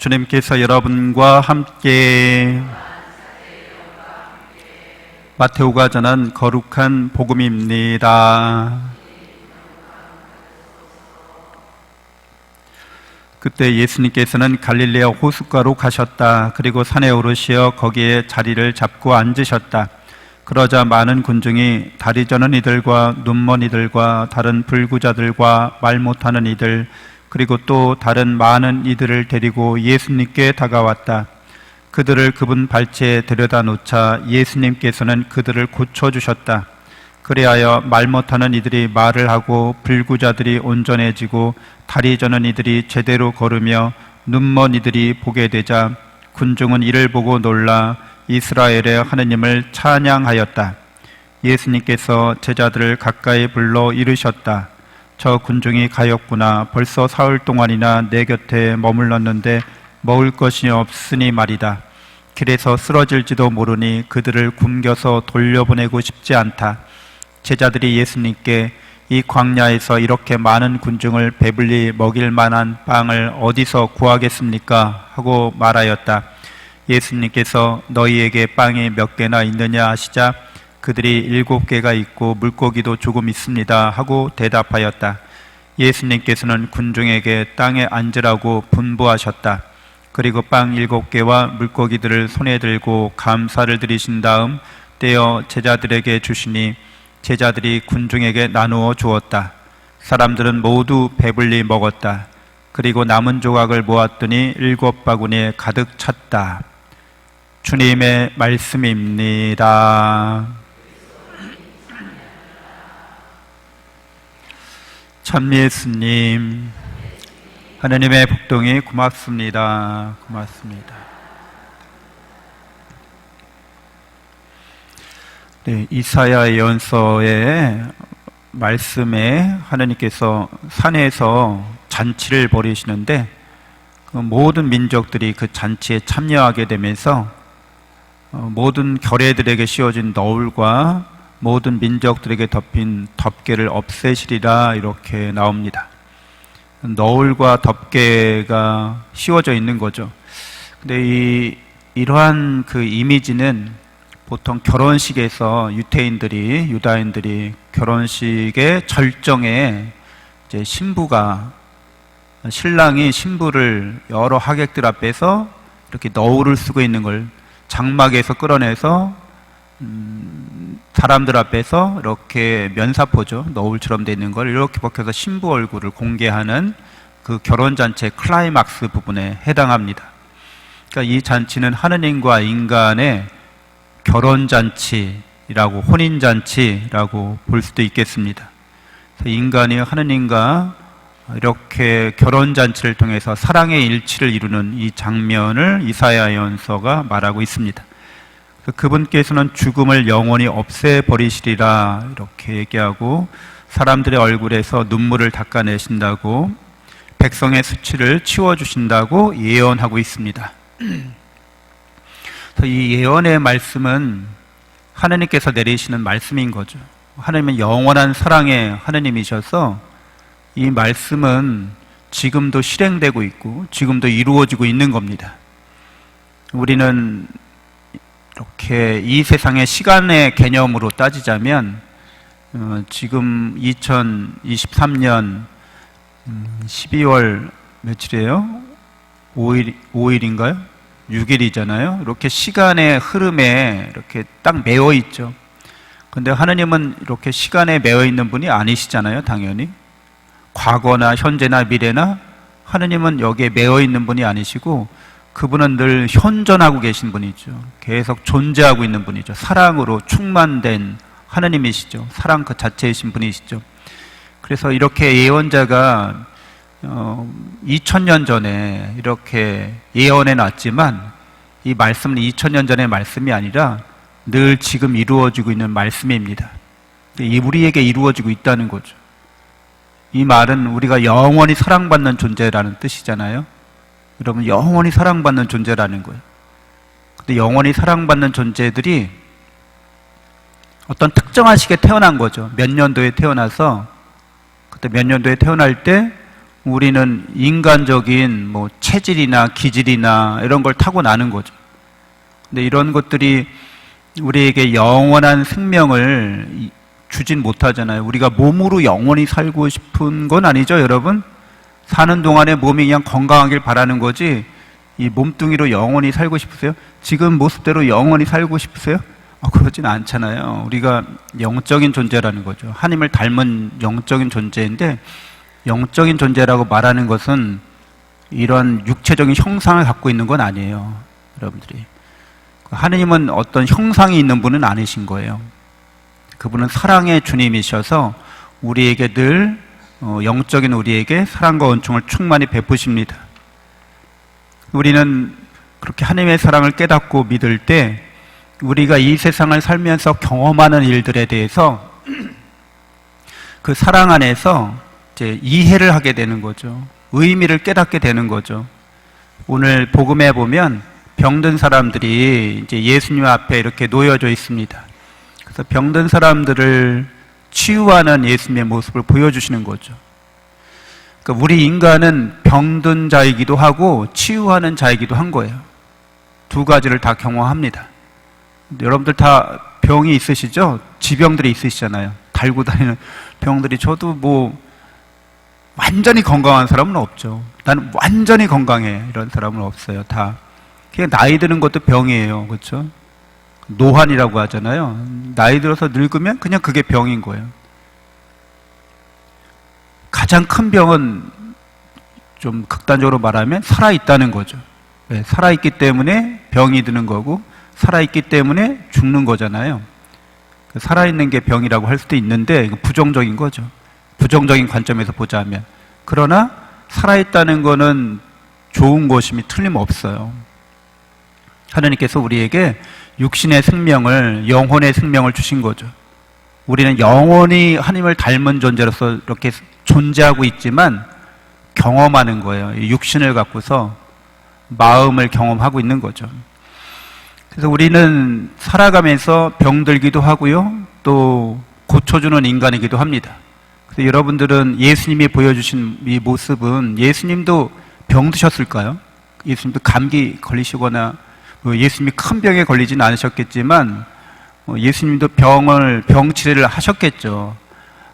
주님께서 여러분과 함께 마테오가 전한 거룩한 복음입니다. 그때 예수님께서는 갈릴레아 호숫가로 가셨다. 그리고 산에 오르시어 거기에 자리를 잡고 앉으셨다. 그러자 많은 군중이 다리 저는 이들과 눈먼 이들과 다른 불구자들과 말 못하는 이들 그리고 또 다른 많은 이들을 데리고 예수님께 다가왔다. 그들을 그분 발치에 데려다 놓자 예수님께서는 그들을 고쳐주셨다. 그리하여 말 못하는 이들이 말을 하고 불구자들이 온전해지고 다리 저는 이들이 제대로 걸으며 눈먼 이들이 보게 되자 군중은 이를 보고 놀라 이스라엘의 하느님을 찬양하였다. 예수님께서 제자들을 가까이 불러 이르셨다. 저 군중이 가엾구나. 벌써 사흘 동안이나 내 곁에 머물렀는데 먹을 것이 없으니 말이다. 길에서 쓰러질지도 모르니 그들을 굶겨서 돌려보내고 싶지 않다. 제자들이 예수님께 이 광야에서 이렇게 많은 군중을 배불리 먹일 만한 빵을 어디서 구하겠습니까? 하고 말하였다. 예수님께서 너희에게 빵이 몇 개나 있느냐 하시자 그들이 7개가 있고 물고기도 조금 있습니다 하고 대답하였다. 예수님께서는 군중에게 땅에 앉으라고 분부하셨다. 그리고 빵 7개와 물고기들을 손에 들고 감사를 드리신 다음 떼어 제자들에게 주시니 제자들이 군중에게 나누어 주었다. 사람들은 모두 배불리 먹었다. 그리고 남은 조각을 모았더니 7바구니에 가득 찼다. 주님의 말씀입니다. 참 예수님, 하나님의 복동이 고맙습니다. 고맙습니다. 네, 이사야 예언서의 말씀에 하나님께서 산에서 잔치를 벌이시는데 그 모든 민족들이 그 잔치에 참여하게 되면서 모든 결례들에게 씌워진 너울과 모든 민족들에게 덮인 덮개를 없애시리라 이렇게 나옵니다. 너울과 덮개가 씌워져 있는 거죠. 근데 이러한 그 이미지는 보통 결혼식에서 유다인들이 결혼식의 절정에 이제 신랑이 신부를 여러 하객들 앞에서 이렇게 너울을 쓰고 있는 걸 장막에서 끌어내서 사람들 앞에서 이렇게 면사포죠. 너울처럼 되어 있는 걸 이렇게 벗겨서 신부 얼굴을 공개하는 그 결혼잔치의 클라이막스 부분에 해당합니다. 그러니까 이 잔치는 하느님과 인간의 결혼잔치라고 혼인잔치라고 볼 수도 있겠습니다. 인간이 하느님과 이렇게 결혼잔치를 통해서 사랑의 일치를 이루는 이 장면을 이사야 예언서가 말하고 있습니다. 그분께서는 죽음을 영원히 없애버리시리라 이렇게 얘기하고 사람들의 얼굴에서 눈물을 닦아내신다고 백성의 수치를 치워주신다고 예언하고 있습니다. 이 예언의 말씀은 하나님께서 내리시는 말씀인 거죠. 하나님은 영원한 사랑의 하나님이셔서 이 말씀은 지금도 실행되고 있고 지금도 이루어지고 있는 겁니다. 우리는 이렇게 이 세상의 시간의 개념으로 따지자면 지금 2023년 12월 며칠이에요? 5일인가요? 6일이잖아요. 이렇게 시간의 흐름에 이렇게 딱 매여 있죠. 근데 하느님은 이렇게 시간에 매여 있는 분이 아니시잖아요. 당연히 과거나 현재나 미래나 하느님은 여기에 매여 있는 분이 아니시고 그분은 늘 현존하고 계신 분이죠. 계속 존재하고 있는 분이죠. 사랑으로 충만된 하느님이시죠. 사랑 그 자체이신 분이시죠. 그래서 이렇게 예언자가 2000년 전에 이렇게 예언해 놨지만 이 말씀은 2000년 전의 말씀이 아니라 늘 지금 이루어지고 있는 말씀입니다. 우리에게 이루어지고 있다는 거죠. 이 말은 우리가 영원히 사랑받는 존재라는 뜻이잖아요. 여러분, 영원히 사랑받는 존재라는 거예요. 근데 영원히 사랑받는 존재들이 어떤 특정한 시기에 태어난 거죠. 몇 년도에 태어나서 그때 몇 년도에 태어날 때 우리는 인간적인 뭐 체질이나 기질이나 이런 걸 타고나는 거죠. 근데 이런 것들이 우리에게 영원한 생명을 주진 못하잖아요. 우리가 몸으로 영원히 살고 싶은 건 아니죠, 여러분? 사는 동안에 몸이 그냥 건강하길 바라는 거지, 이 몸뚱이로 영원히 살고 싶으세요? 지금 모습대로 영원히 살고 싶으세요? 그러진 않잖아요. 우리가 영적인 존재라는 거죠. 하나님을 닮은 영적인 존재인데, 영적인 존재라고 말하는 것은 이런 육체적인 형상을 갖고 있는 건 아니에요, 여러분들이. 하느님은 어떤 형상이 있는 분은 아니신 거예요. 그분은 사랑의 주님이셔서 우리에게 늘 영적인 우리에게 사랑과 은총을 충만히 베푸십니다. 우리는 그렇게 하나님의 사랑을 깨닫고 믿을 때 우리가 이 세상을 살면서 경험하는 일들에 대해서 그 사랑 안에서 이제 이해를 하게 되는 거죠. 의미를 깨닫게 되는 거죠. 오늘 복음에 보면 병든 사람들이 이제 예수님 앞에 이렇게 놓여져 있습니다. 그래서 병든 사람들을 치유하는 예수님의 모습을 보여주시는 거죠. 그러니까 우리 인간은 병든 자이기도 하고 치유하는 자이기도 한 거예요. 두 가지를 다 경험합니다. 여러분들 다 병이 있으시죠? 지병들이 있으시잖아요. 달고 다니는 병들이. 저도 뭐 완전히 건강한 사람은 없죠. 나는 완전히 건강해, 이런 사람은 없어요. 다 그냥 나이 드는 것도 병이에요. 그렇죠? 노환이라고 하잖아요. 나이 들어서 늙으면 그냥 그게 병인 거예요. 가장 큰 병은 좀 극단적으로 말하면 살아있다는 거죠. 네, 살아있기 때문에 병이 드는 거고 살아있기 때문에 죽는 거잖아요. 살아있는 게 병이라고 할 수도 있는데 이거 부정적인 거죠. 부정적인 관점에서 보자면. 그러나 살아있다는 거는 좋은 것임이 틀림없어요. 하나님께서 우리에게 육신의 생명을, 영혼의 생명을 주신 거죠. 우리는 영원히 하나님을 닮은 존재로서 이렇게 존재하고 있지만 경험하는 거예요. 육신을 갖고서 마음을 경험하고 있는 거죠. 그래서 우리는 살아가면서 병들기도 하고요, 또 고쳐주는 인간이기도 합니다. 그래서 여러분들은 예수님이 보여주신 이 모습은, 예수님도 병드셨을까요? 예수님도 감기 걸리시거나 예수님이 큰 병에 걸리진 않으셨겠지만 예수님도 병치레를 하셨겠죠.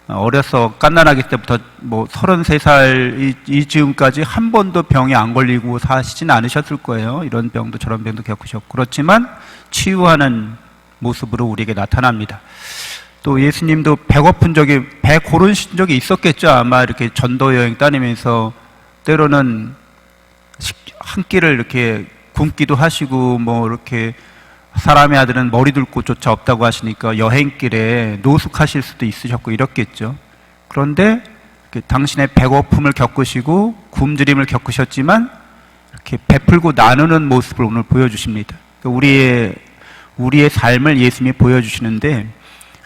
어려서 갓난아기 때부터 뭐 33살 이 즈음까지 한 번도 병에 안 걸리고 사시진 않으셨을 거예요. 이런 병도 저런 병도 겪으셨고. 그렇지만 치유하는 모습으로 우리에게 나타납니다. 또 예수님도 배고픈 적이, 배 고르신 적이 있었겠죠. 아마 이렇게 전도 여행 다니면서 때로는 한 끼를 이렇게 굶기도 하시고, 뭐 이렇게 사람의 아들은 머리 둘 곳조차 없다고 하시니까 여행길에 노숙하실 수도 있으셨고 이렇겠죠. 그런데 당신의 배고픔을 겪으시고 굶주림을 겪으셨지만 이렇게 베풀고 나누는 모습을 오늘 보여주십니다. 우리의 삶을 예수님이 보여주시는데,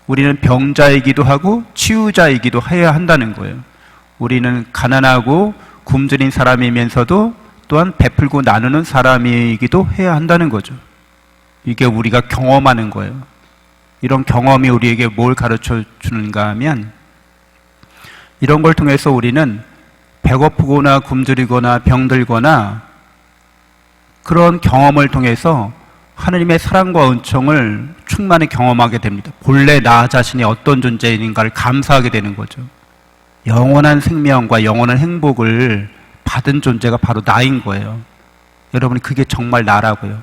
우리는 병자이기도 하고 치유자이기도 해야 한다는 거예요. 우리는 가난하고 굶주린 사람이면서도 또한 베풀고 나누는 사람이기도 해야 한다는 거죠. 이게 우리가 경험하는 거예요. 이런 경험이 우리에게 뭘 가르쳐 주는가 하면, 이런 걸 통해서 우리는 배고프거나 굶주리거나 병들거나 그런 경험을 통해서 하나님의 사랑과 은총을 충만히 경험하게 됩니다. 본래 나 자신이 어떤 존재인가를 감사하게 되는 거죠. 영원한 생명과 영원한 행복을 받은 존재가 바로 나인 거예요. 여러분이 그게 정말 나라고요.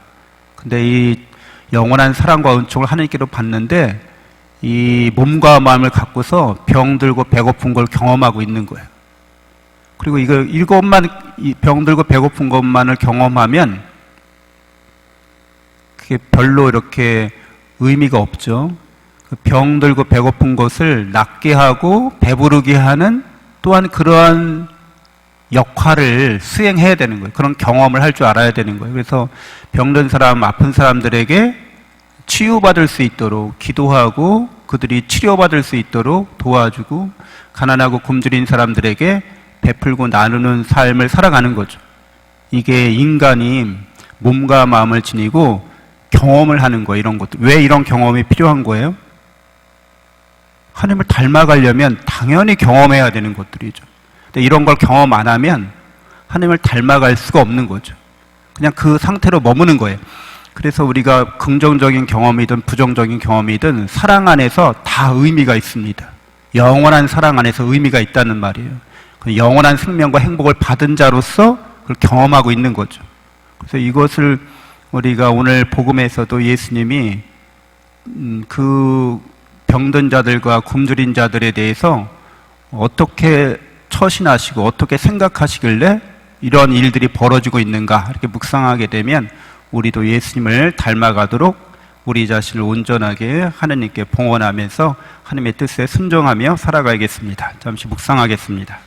근데 이 영원한 사랑과 은총을 하나님께로 받는데 이 몸과 마음을 갖고서 병들고 배고픈 걸 경험하고 있는 거예요. 그리고 이것만, 병들고 배고픈 것만을 경험하면 그게 별로 이렇게 의미가 없죠. 병들고 배고픈 것을 낫게 하고 배부르게 하는 또한 그러한 역할을 수행해야 되는 거예요. 그런 경험을 할 줄 알아야 되는 거예요. 그래서 병든 사람, 아픈 사람들에게 치유받을 수 있도록 기도하고 그들이 치료받을 수 있도록 도와주고, 가난하고 굶주린 사람들에게 베풀고 나누는 삶을 살아가는 거죠. 이게 인간이 몸과 마음을 지니고 경험을 하는 거예요. 이런 것도. 왜 이런 경험이 필요한 거예요? 하나님을 닮아가려면 당연히 경험해야 되는 것들이죠. 근데 이런 걸 경험 안 하면 하나님을 닮아갈 수가 없는 거죠. 그냥 그 상태로 머무는 거예요. 그래서 우리가 긍정적인 경험이든 부정적인 경험이든 사랑 안에서 다 의미가 있습니다. 영원한 사랑 안에서 의미가 있다는 말이에요. 그 영원한 생명과 행복을 받은 자로서 그걸 경험하고 있는 거죠. 그래서 이것을 우리가 오늘 복음에서도 예수님이 그 병든 자들과 굶주린 자들에 대해서 어떻게 처신하시고 어떻게 생각하시길래 이런 일들이 벌어지고 있는가 이렇게 묵상하게 되면 우리도 예수님을 닮아가도록 우리 자신을 온전하게 하느님께 봉헌하면서 하나님의 뜻에 순종하며 살아가야겠습니다. 잠시 묵상하겠습니다.